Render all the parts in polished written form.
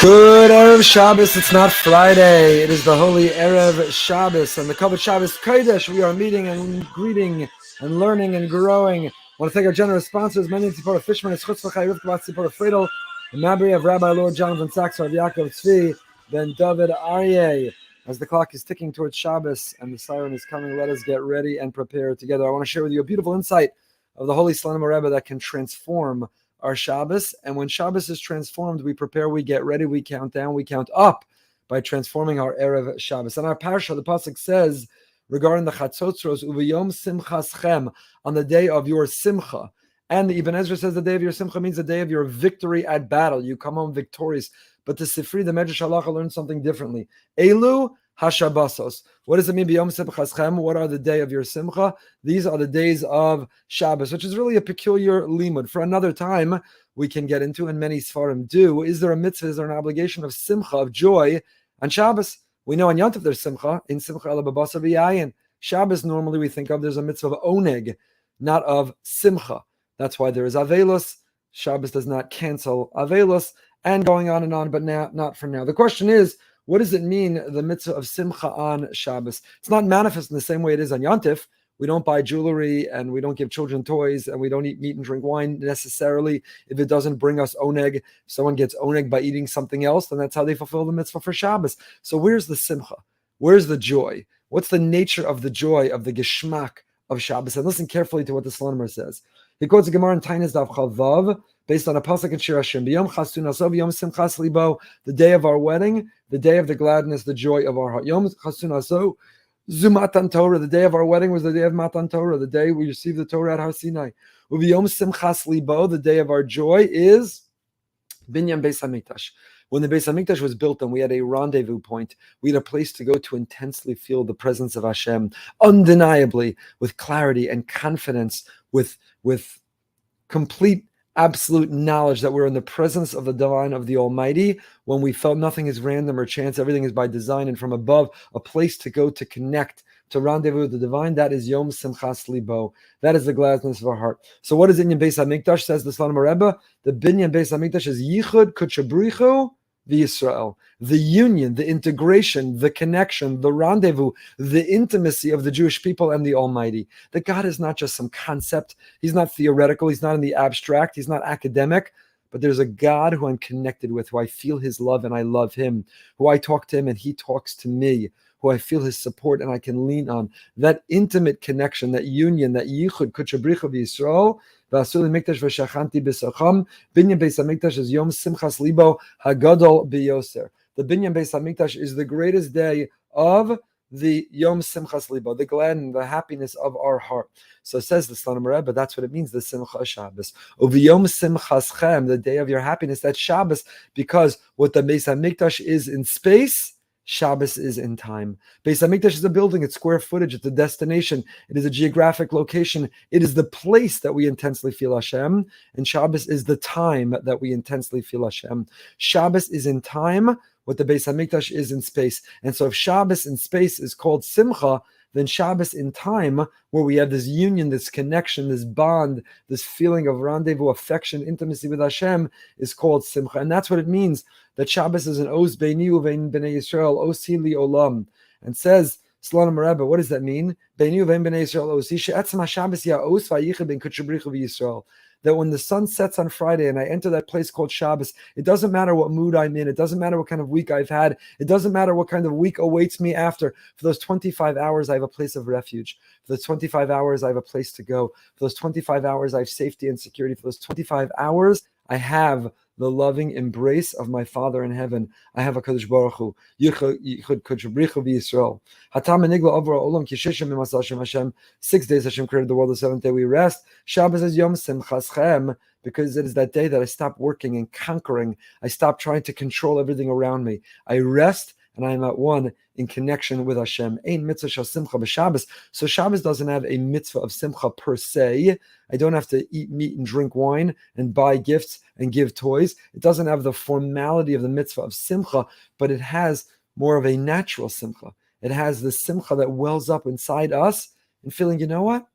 Good Erev Shabbos. It's not Friday. It is the holy Erev Shabbos. And the Kavod Shabbos Kodesh, we are meeting and greeting and learning and growing. I want to thank our generous sponsors, Many Tzipora Fishman, Eschutz V'chai, Rivka Tzipora Friedel, the Mabri of Rabbi Lord Jonathan Sachs, Rav Yaakov Tzvi, Ben David Aryeh. As the clock is ticking towards Shabbos and the siren is coming, let us get ready and prepare together. I want to share with you a beautiful insight of the Holy Slonimer Rebbe that can transform our Shabbos. And when Shabbos is transformed, we prepare, we get ready, we count down, we count up by transforming our Erev Shabbos. And our parasha, the pasuk says regarding the Chatzotzros, Uvayom Simchaschem, on the day of your Simcha. And the Ibn Ezra says the day of your Simcha means the day of your victory at battle. You come home victorious. But the Sifri, the Medrash Halacha, learns something differently. Elu Hashabbasos. What does it mean? B'yom Simchaschem. What are the day of your Simcha? These are the days of Shabbos, which is really a peculiar limud. For another time, we can get into, and many Sfarim do. Is there a mitzvah? Is there an obligation of Simcha, of joy, on Shabbos? We know on Yom Tov there's Simcha. In Simcha ela b'basar v'yayin. Shabbos normally we think of there's a mitzvah of oneg, not of Simcha. That's why there is Avelos. Shabbos does not cancel Avelos, and going on, but now not for now. The question is, what does it mean, the mitzvah of Simcha on Shabbos? It's not manifest in the same way it is on Yom Tov. We don't buy jewelry, and we don't give children toys, and we don't eat meat and drink wine necessarily if it doesn't bring us oneg. If someone gets oneg by eating something else, then that's how they fulfill the mitzvah for Shabbos. So where's the Simcha? Where's the joy? What's the nature of the joy, of the geschmack of Shabbos? And listen carefully to what the Slonimer says. He quotes a Gemara in Tainis Daf Chavav, based on a pasuk in Shir Hashem. B'yom chasunasov, yom simchas libo, the day of our wedding, the day of the gladness, the joy of our heart. Yom chasunasov, zumatan Torah, the day of our wedding was the day of Matan Torah, the day we received the Torah at Har Sinai. U'b'yom simchas libo, the day of our joy is binyan Beis Hamikdash. When the Beis Hamikdash was built and we had a rendezvous point, we had a place to go to intensely feel the presence of Hashem, undeniably, with clarity and confidence, with complete absolute knowledge that we're in the presence of the divine, of the Almighty, when we felt nothing is random or chance, everything is by design, and from above, a place to go to connect, to rendezvous with the divine. That is Yom Simchas Libo. That is the gladness of our heart. So what is Inyan Beis HaMikdash, says the Slonimer Rebbe? The Binyan Beis HaMikdash is Yichud Kutshabrichu V'Yisrael. The union, the integration, the connection, the rendezvous, the intimacy of the Jewish people and the Almighty. That God is not just some concept. He's not theoretical. He's not in the abstract. He's not academic. But there's a God who I'm connected with, who I feel his love and I love him, who I talk to him and he talks to me, who I feel his support and I can lean on. That intimate connection, that union, that yichud, kutshabricha v'Yisrael, v'asuli mikdash v'shachanti b'sacham, binyan Beis HaMikdash is Yom Simchas Libo Hagadol b'Yoser. The binyan Beis HaMikdash is the greatest day of the Yom Simchas Libo, the gladness, the happiness of our heart. So says the Slonimer Rebbe, that's what it means, the Simcha Shabbos. Uv'yom Simchaschem, the day of your happiness, that's Shabbos, because what the Beis HaMikdash is in space, Shabbos is in time. Beis HaMikdash is a building, it's square footage, it's a destination, it is a geographic location, it is the place that we intensely feel Hashem, and Shabbos is the time that we intensely feel Hashem. Shabbos is in time, what the Beis HaMikdash is in space. And so if Shabbos in space is called Simcha, then Shabbos in time, where we have this union, this connection, this bond, this feeling of rendezvous, affection, intimacy with Hashem, is called Simcha. And that's what it means, that Shabbos is an Oz Beini Uvein Bnei Yisrael, Osi Li Olam. And says Slonimer Rebbe, what does that mean? Beini Uvein Bnei Yisrael, Osi She'etzem HaShabbos Ya Os Vayichid Ben Kutshabricha V'Yisrael. That when the sun sets on Friday and I enter that place called Shabbos, it doesn't matter what mood I'm in. It doesn't matter what kind of week I've had. It doesn't matter what kind of week awaits me after. For those 25 hours, I have a place of refuge. For those 25 hours, I have a place to go. For those 25 hours, I have safety and security. For those 25 hours, I have the loving embrace of my Father in heaven. I have a Kadosh Baruch Hu. Yichud Kutshabricha v'Yisrael. Hatam enigla over olam kishishim imasal Hashem Hashem. 6 days Hashem created the world. The seventh day we rest. Shabbos is Yom Simchaschem, because it is that day that I stop working and conquering. I stop trying to control everything around me. I rest and I am at one in connection with Hashem. Ein mitzvah shel simcha b'Shabbos. So Shabbos doesn't have a mitzvah of simcha per se. I don't have to eat meat and drink wine and buy gifts and give toys. It doesn't have the formality of the mitzvah of simcha, but it has more of a natural simcha. It has the simcha that wells up inside us and feeling, you know what?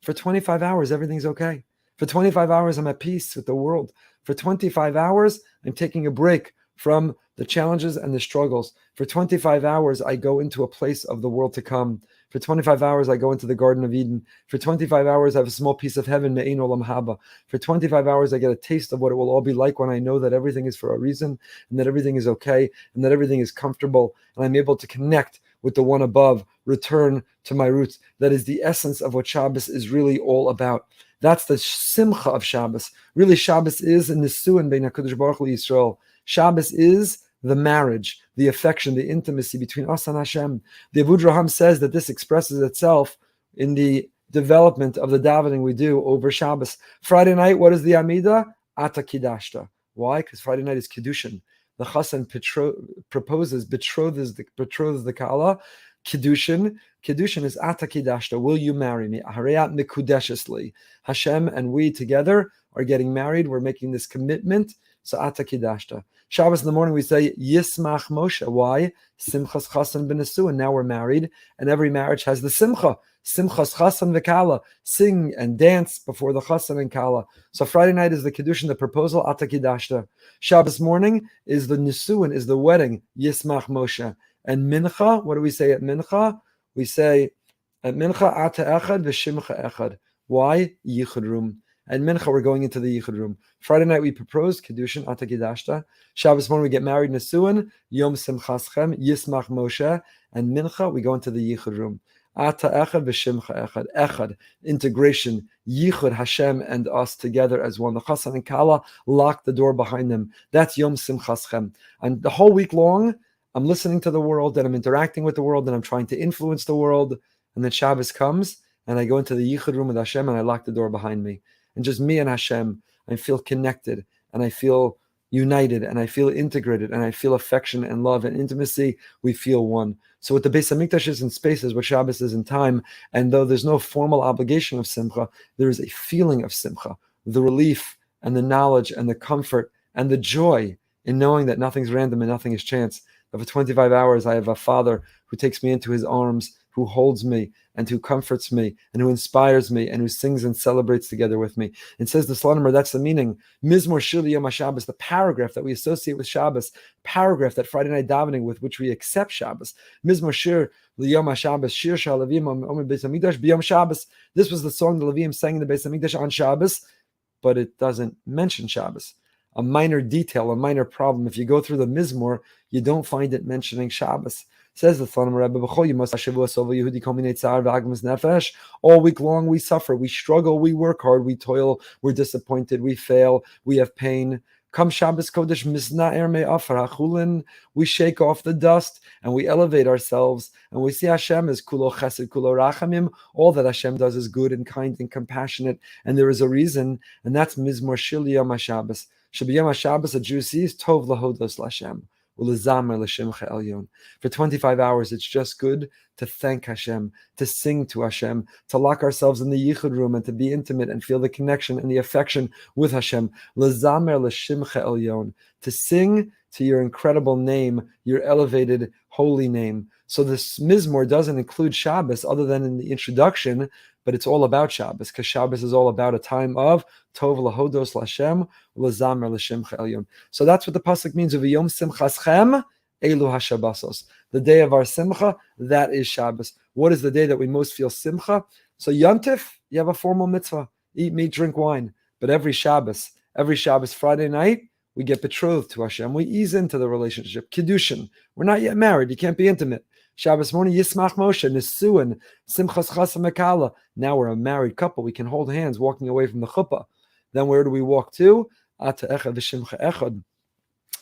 For 25 hours, everything's okay. For 25 hours, I'm at peace with the world. For 25 hours, I'm taking a break from the challenges and the struggles. For 25 hours, I go into a place of the world to come. For 25 hours, I go into the Garden of Eden. For 25 hours, I have a small piece of heaven, Me'ein Olam Haba. For 25 hours, I get a taste of what it will all be like when I know that everything is for a reason, and that everything is okay, and that everything is comfortable, and I'm able to connect with the one above, return to my roots. That is the essence of what Shabbos is really all about. That's the simcha of Shabbos. Really, Shabbos is in the Nisuin Bein HaKadosh Baruch Hu Yisrael. Shabbos is the marriage, the affection, the intimacy between us and Hashem. The Abu Draham says that this expresses itself in the development of the davening we do over Shabbos. Friday night, what is the Amida? Ata Kidashta. Why? Because Friday night is Kiddushin. The Chassan betroths the Kala. Kiddushin is Ata Kidashta. Will you marry me? Harayat Mikudeshesli. Hashem and we together are getting married. We're making this commitment. So Ata Kidashta. Shabbos in the morning we say Yismach Moshe. Why? Simchas Chassan b'Nesuin. And now we're married, and every marriage has the Simcha. Simchas Chassan v'Kala. Sing and dance before the Chassan and Kala. So Friday night is the Kiddushin, the proposal, Ata Kidashta. Shabbos morning is the Nisuin, is the wedding, Yismach Moshe. And Mincha, what do we say at Mincha? We say at Mincha, Ata Echad v'Shimcha Echad. Why? Yichud room. And Mincha, we're going into the Yichud room. Friday night, we propose Kiddushin, Ata Kidashta. Shabbos morning, we get married, Nesuin, Yom Simchaschem, Yismach Moshe. And Mincha, we go into the Yichud room. Ata Echad v'Shimcha Echad. Echad, integration, Yichud, Hashem and us together as one. The Chassan and Kala lock the door behind them. That's Yom Simchaschem. And the whole week long, I'm listening to the world, and I'm interacting with the world, and I'm trying to influence the world. And then Shabbos comes, and I go into the Yichud room with Hashem, and I lock the door behind me. And just me and Hashem, I feel connected, and I feel united, and I feel integrated, and I feel affection and love and intimacy. We feel one. So what the Beis Hamikdash is in space is what Shabbos is in time. And though there's no formal obligation of Simcha, there is a feeling of Simcha, the relief and the knowledge and the comfort and the joy in knowing that nothing's random and nothing is chance. That for 25 hours, I have a Father who takes me into his arms, who holds me and who comforts me and who inspires me and who sings and celebrates together with me. And says the Slonimer, that's the meaning. Mizmor Shir Yom HaShabbos, the paragraph that we associate with Shabbos, paragraph that Friday night davening with which we accept Shabbos. Mizmor Shir Yom HaShabbos, Shir Shalavim Omer Beis Hamikdash B'Yom Shabbos. This was the song the Levim sang in the Beis Hamikdash on Shabbos, but it doesn't mention Shabbos. A minor detail, a minor problem. If you go through the Mizmor, you don't find it mentioning Shabbos. Says the Thanim Rebbe, all week long we suffer, we struggle, we work hard, we toil, we're disappointed, we fail, we have pain. Come Shabbos Kodesh Misna'er Me'afar HaChulin, we shake off the dust and we elevate ourselves and we see Hashem as Kulo Chesed, Kulo Rachamim. All that Hashem does is good and kind and compassionate, and there is a reason, and that's Mizmor Shir Yom HaShabbos. Shabiyam HaShabbos, a Jew sees Tov Lahodos Lashem. For 25 hours, it's just good to thank Hashem, to sing to Hashem, to lock ourselves in the Yichud room and to be intimate and feel the connection and the affection with Hashem. To sing to your incredible name, your elevated holy name. So this Mizmor doesn't include Shabbos other than in the introduction, but it's all about Shabbos, because Shabbos is all about a time of Tov Lahodos Lashem, Lazamer L'Shimcha Elyon. So that's what the pasuk means of Yom Simchaschem, Elu HaShabbasos. The day of our Simcha, that is Shabbos. What is the day that we most feel Simcha? So Yontif, you have a formal mitzvah. Eat meat, drink wine. But every Shabbos Friday night, we get betrothed to Hashem. We ease into the relationship. Kiddushin. We're not yet married. You can't be intimate. Shabbos morning, Yismach Moshe, Nisuin, Simchas Chasam Mekala. Now we're a married couple. We can hold hands walking away from the chuppah. Then where do we walk to? Ata Echad v'Shimcha Echad.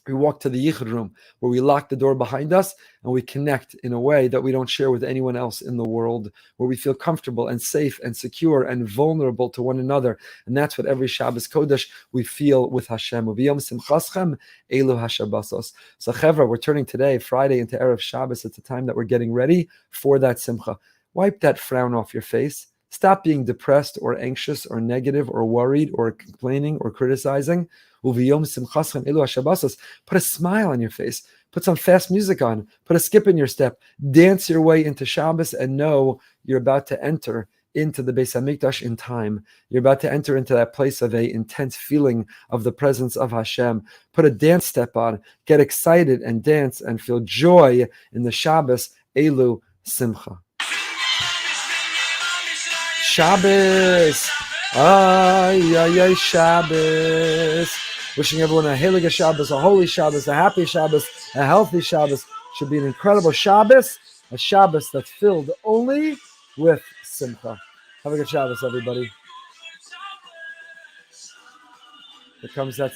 We walk to the Yichud room, where we lock the door behind us and we connect in a way that we don't share with anyone else in the world, where we feel comfortable and safe and secure and vulnerable to one another. And that's what every Shabbos Kodesh we feel with Hashem. Uviyom Simchaschem, Elu HaShabbasos. So Chevra, we're turning today, Friday, into Erev Shabbos. It's the time that we're getting ready for that Simcha. Wipe that frown off your face. Stop being depressed or anxious or negative or worried or complaining or criticizing. Put a smile on your face. Put some fast music on. Put a skip in your step. Dance your way into Shabbos and know you're about to enter into the Beis Hamikdash in time. You're about to enter into that place of a intense feeling of the presence of Hashem. Put a dance step on, get excited and dance and feel joy in the Shabbos, Elu Simcha. Shabbos! Ay, ay, ay, Shabbos! Wishing everyone a Heilige Shabbos, a holy Shabbos, a happy Shabbos, a healthy Shabbos. Should be an incredible Shabbos, a Shabbos that's filled only with Simcha. Have a good Shabbos, everybody. Here comes that